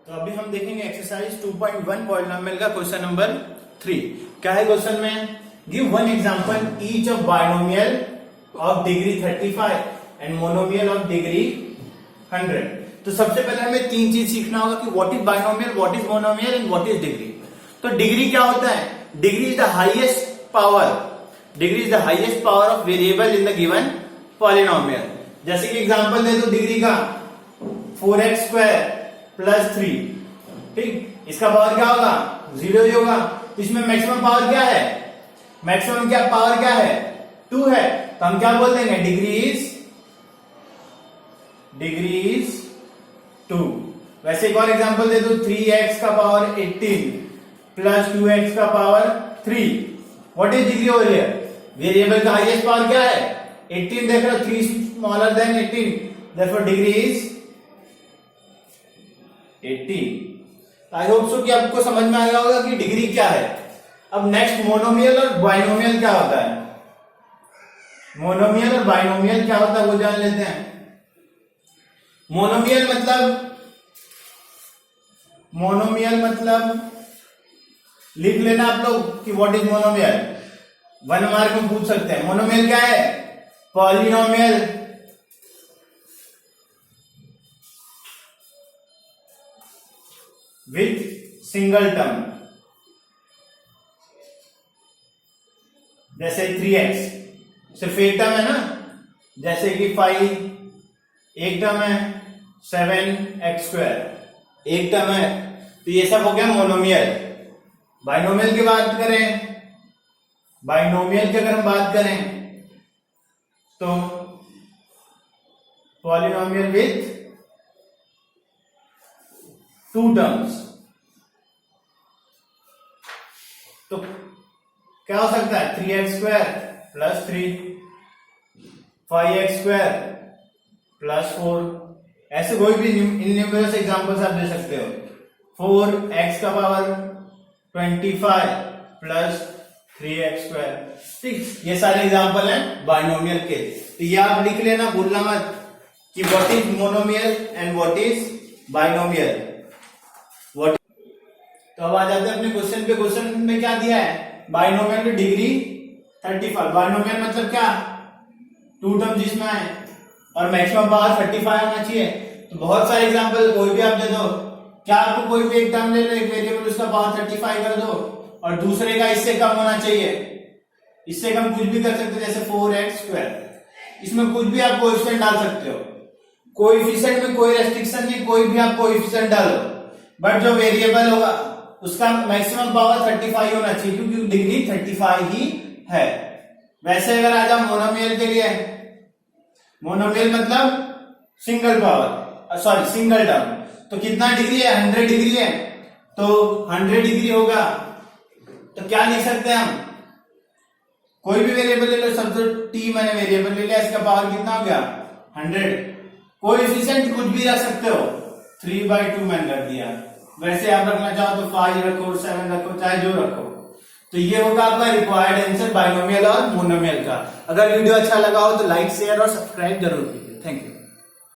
तो अभी हम देखेंगे एक्सरसाइज 2.1 पॉलिनोमियल का क्वेश्चन नंबर 3। क्या है क्वेश्चन में? Give one example each of binomial of degree 35 and monomial of degree 100। तो सबसे पहले हमें तीन चीज सीखना होगा कि what is binomial, what is monomial and what is degree. तो डिग्री क्या होता है? Degree is the highest power, degree is the highest power of variable in the given polynomial. जैसे कि एग्जांपल दे दो डिग्री का 4x² प्लस 3, ठीक, इसका पावर क्या होगा? 0 ही होगा। इसमें मैक्सिमम पावर क्या है? मैक्सिमम क्या पावर क्या है? 2 है। तो हम क्या बोल देंगे? Degree is 2। वैसे एक और एग्जांपल दे दो 3x का पावर 18 प्लस 2x का power 3। What is degree over here? Variable का हाईएस्ट पावर क्या है? 18 देख रहे हो, 3 smaller than 18, therefore degree is 80। I hope so कि आपको समझ में आया होगा कि डिग्री क्या है। अब नेक्स्ट मोनोमियल और बाइनोमियल क्या होता है। मोनोमियल और बाइनोमियल क्या होता है वो जान लेते हैं। मोनोमियल मतलब लिख लेना आप लोग कि व्हाट इज मोनोमियल। 1 मार्क में पूछ सकते हैं। मोनोमियल क्या है? पॉलिनोमियल विथ सिंगल टर्म, जैसे 3x सिर्फ एक टर्म है ना, जैसे कि 5 एक टर्म है, 7x² एक टर्म है। तो ये सब हो गया मोनोमियल। बाइनोमियल की बात करें, बाइनोमियल की अगर हम बात करें तो पॉलिनोमियल विथ 2 टर्म्स। तो क्या हो सकता है? 3x² plus 3, 5x² plus 4। ऐसे कोई भी न्यूमरस एग्जांपल्स आप दे सकते हो। 4x का पावर 25 प्लस 3x², ठीक। ये सारे एग्जांपल हैं बाइनोमियल के। तो ये आप लिख लेना, भूलना मत कि what is monomial and what is binomial. तो अब आ जाते हैं अपने क्वेश्चन पे। क्वेश्चन में क्या दिया है? बाइनोमियल की डिग्री 35। बाइनोमियल मतलब क्या? 2 टर्म जिसमें है और मैक्सिमम पावर 35 होना चाहिए। तो बहुत सारे एग्जांपल कोई भी आप दे दो। क्या आपको कोई भी एक टर्म ले लो, एक वेरिएबल, उसका पावर 35 कर दो और दूसरे का इससे कम होना चाहिए। इससे कम कुछ भी कर सकते हो, जैसे 4x²। इसमें कुछ भी आप कोएफिशिएंट डाल सकते हो। कोएफिशिएंट में कोई रेस्ट्रिक्शन नहीं, कोई भी आप कोएफिशिएंट डालो, बट जो वेरिएबल होगा उसका मैक्सिमम पावर 35 होना चाहिए, क्योंकि डिग्री 35 ही है। वैसे अगर आ जाओ मोनोमियल के लिए, मोनोमियल मतलब single power, sorry single term. तो कितना डिग्री है? 100 डिग्री है। तो 100 डिग्री होगा तो क्या लिख सकते हैं हम? कोई भी वेरिएबल ले लो, सब तो t मैंने वेरिएबल ले लिया, इसका पावर कितना हो गया? 100। कोएफिशिएंट कुछ भी रख सकते हो, 3/2 मैंने रख दिया। वैसे आप रखना चाहो तो 5 रखो, 7 रखो, चाहे जो रखो। तो ये होगा आपका रिक्वायर्ड आंसर बाइनोमियल और मोनोमियल का। अगर वीडियो अच्छा लगा हो तो लाइक, शेयर और सब्सक्राइब जरूर कीजिए। Thank you.